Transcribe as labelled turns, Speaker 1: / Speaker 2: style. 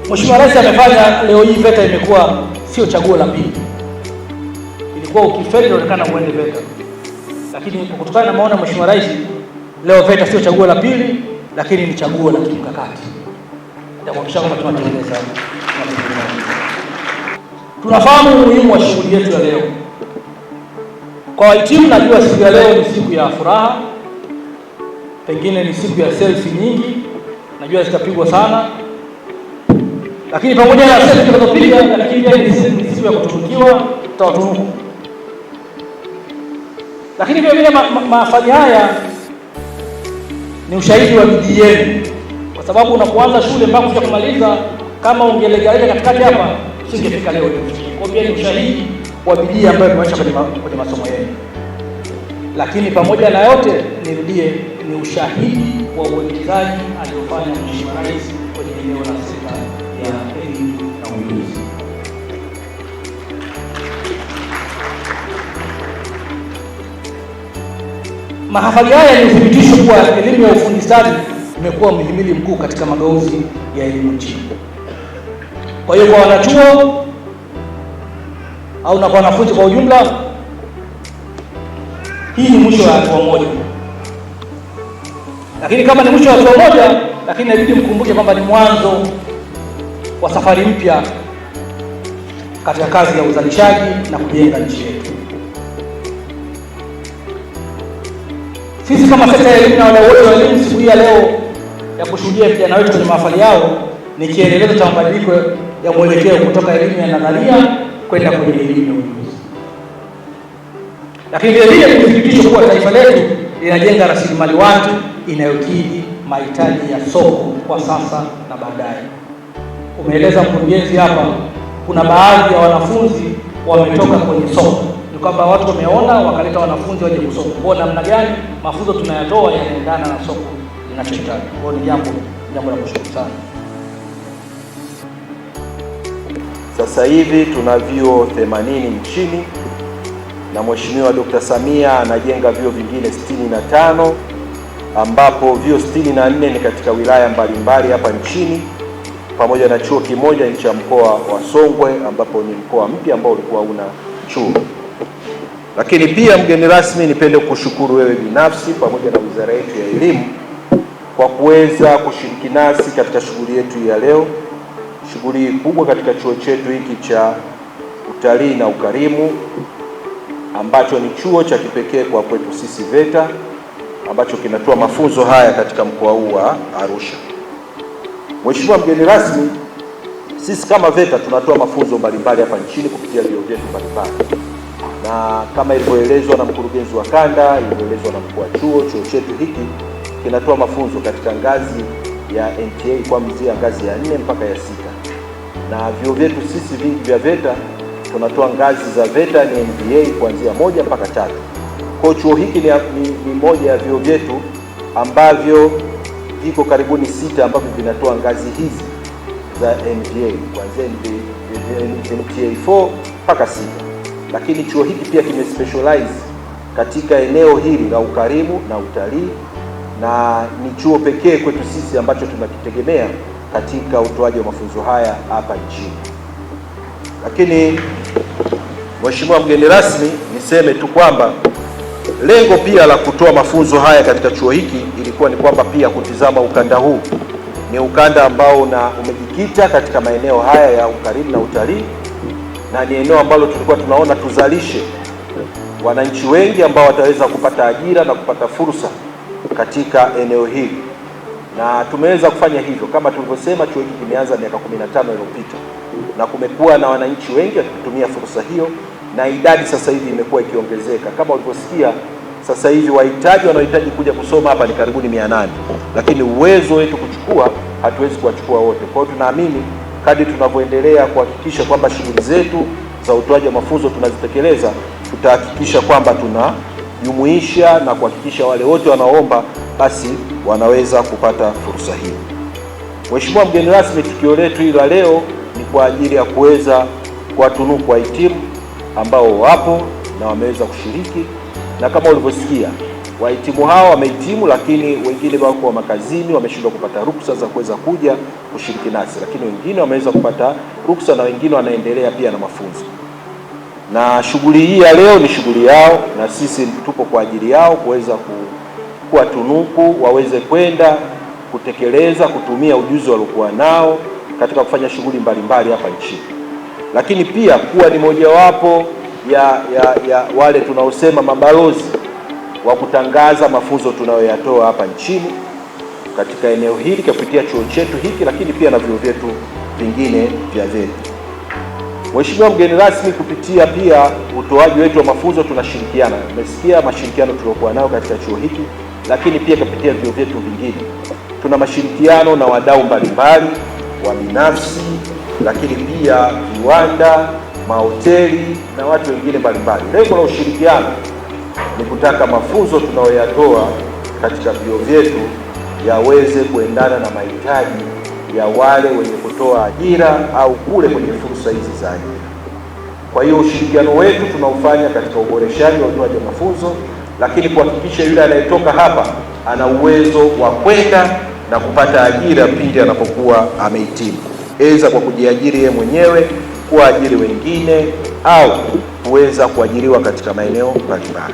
Speaker 1: Mheshimiwa Rais amefanya leo hii VETA imekuwa sio chaguo la pili. Ilikuwa ukifeli inaonekana uende VETA. Lakini kutokana na maono ya Mheshimiwa Rais, leo VETA sio chaguo la pili, lakini ni chaguo la kimkakati. Nitakuhakikishia kwamba tunatekeleza. Tunafahamu umuhimu wa shughuli yetu ya leo. Kwa wahitimu, najua siku ya leo ni siku ya furaha. Pengine ni siku ya selfie nyingi. Najua zitapigwa sana. Lakini pamoja na selfie zinazopiga, lakini pia ni siku ya kutunukiwa, tutawatunuku. Lakini vile vile mahafali haya ni ushahidi wa bidii yenu, kwa sababu unapoanza shule mpaka kuja kumaliza, kama ungelegalega katikati hapa usingefika leo hii. Kwa hiyo ni ushahidi wa bidii ambayo tumeonyesha kwenye masomo yenu. Lakini pamoja na yote, nirudie, ni ushahidi wa uwekezaji aliofanya Mheshimiwa Rais kwenye eneo la sekta ya elimu na ujuzi. Mahafali haya ni uthibitisho kuwa elimu ya ufundi stadi imekuwa mhimili mkuu katika mageuzi ya elimu nchini. Kwa hiyo kwa wanachuo au na kwa wanafunzi kwa ujumla, hii ni mwisho wa hatua moja. Lakini kama ni mwisho wa hatua moja, lakini inabidi mkumbuke kwamba ni mwanzo wa safari mpya katika kazi ya uzalishaji na kujenga nchi yetu. Sisi kama sekta ya elimu na wadau wote wa elimu, siku hii ya leo ya kushuhudia vijana wetu kwenye mahafali yao ni kielelezo cha mabadiliko ya mwelekeo kutoka elimu ya nadharia kwenda kwenye elimu ya ujuzi. Lakini vile vile ni uthibitisho kuwa taifa letu linajenga rasilimali watu inayokidhi mahitaji ya soko kwa sasa na baadaye. Umeeleza mkurugenzi hapa, kuna baadhi ya wanafunzi wametoka kwenye soko. Ni kwamba watu wameona wakaleta wanafunzi waje kusoma. Kwa namna gani mafunzo tunayatoa yanaendana na soko linachohitaji. Kwa ni jambo la kushukuru sana.
Speaker 2: Sasa hivi tuna vyuo 80 nchini na Mheshimiwa Dr. Samia anajenga vyuo vingine 65, ambapo vyuo 64 ni katika wilaya mbalimbali hapa nchini, pamoja na chuo kimoja ni cha mkoa wa Songwe, ambapo ni mkoa mpya ambao ulikuwa una chuo. Lakini pia mgeni rasmi, nipende kushukuru wewe binafsi pamoja na wizara yetu ya elimu kwa kuweza kushiriki nasi katika shughuli yetu ya leo, shughuli kubwa katika chuo chetu hiki cha utalii na ukarimu, ambacho ni chuo cha kipekee kwa kwetu sisi VETA, ambacho kinatoa mafunzo haya katika mkoa huu wa Arusha. Mheshimiwa mgeni rasmi, sisi kama VETA tunatoa mafunzo mbalimbali hapa nchini kupitia vyuo vyetu mbalimbali, na kama ilivyoelezwa na mkurugenzi wa kanda, ilivyoelezwa na mkuu wa chuo chetu hiki kinatoa mafunzo katika ngazi ya NTA kuanzia ngazi ya 4 mpaka ya 6. Na vyuo vyetu sisi vingi vya VETA tunatoa ngazi za VETA ni MBA kuanzia 1 mpaka 3. Kwa chuo hiki ni moja ya vyuo vyetu ambavyo viko karibuni 6 ambavyo vinatoa ngazi hizi za MBA kuanzia MTA 4 mpaka 6. Lakini chuo hiki pia kimespecialize katika eneo hili la ukarimu na utalii, na ni chuo pekee kwetu sisi ambacho tunakitegemea katika utoaji wa mafunzo haya hapa nchini. Lakini Mheshimiwa mgeni rasmi, niseme tu kwamba lengo pia la kutoa mafunzo haya katika chuo hiki ilikuwa ni kwamba pia kutizama ukanda huu ni ukanda ambao umejikita katika maeneo haya ya ukarimu na utalii, na ni eneo ambalo tulikuwa tunaona tuzalishe wananchi wengi ambao wataweza kupata ajira na kupata fursa katika eneo hili, na tumeweza kufanya hivyo. Kama tulivyosema, chuo hiki kimeanza miaka 15 iliyopita na kumekuwa na wananchi wengi wakitumia fursa hiyo, na idadi sasa hivi imekuwa ikiongezeka. Kama ulivyosikia, sasa hivi wahitaji wanaohitaji kuja kusoma hapa ni karibuni 800, lakini uwezo wetu kuchukua hatuwezi kuwachukua wote. Kwa hiyo tunaamini kadri tunavyoendelea kuhakikisha kwamba shughuli zetu za utoaji wa mafunzo tunazitekeleza, tutahakikisha kwamba tunajumuisha na kuhakikisha wale wote wanaoomba basi wanaweza kupata fursa hii. Mheshimiwa mgeni rasmi, tukio letu hili la leo ni kwa ajili ya kuweza kuwatunuku wahitimu ambao wapo na wameweza kushiriki, na kama ulivyosikia Wahitimu hao wamehitimu, lakini wengine wako makazini, wameshindwa kupata ruksa za kuweza kuja kushiriki nasi, lakini wengine wameweza kupata ruksa na wengine wanaendelea pia na mafunzo. Na shughuli hii ya leo ni shughuli yao, na sisi tupo kwa ajili yao kuweza kuwatunuku waweze kwenda kutekeleza, kutumia ujuzi waliokuwa nao katika kufanya shughuli mbalimbali hapa nchini, lakini pia kuwa ni mojawapo ya wale tunaosema mabalozi wa kutangaza mafunzo tunayoyatoa hapa nchini katika eneo hili kupitia chuo chetu hiki, lakini pia na vyuo vyetu vingine vya VETA. Mheshimiwa mgeni rasmi, kupitia pia utoaji wetu wa mafunzo tunashirikiana. Umesikia mashirikiano tuliokuwa nayo katika chuo hiki, lakini pia kupitia vyuo vyetu vingine tuna mashirikiano na wadau mbalimbali wa binafsi, lakini pia viwanda, mahoteli na watu wengine mbalimbali. Lengo la ushirikiano ni kutaka mafunzo tunayoyatoa katika vyuo vyetu yaweze kuendana na mahitaji ya wale wenye kutoa ajira au kule kwenye fursa hizi za ajira. Kwa hiyo ushirikiano wetu tunaufanya katika uboreshaji wa utoaji wa mafunzo, lakini kuhakikisha yule anayetoka hapa ana uwezo wa kwenda na kupata ajira pindi anapokuwa amehitimu, aidha kwa kujiajiri yeye mwenyewe, kuajiri wengine au kuweza kuajiriwa katika maeneo mbalimbali.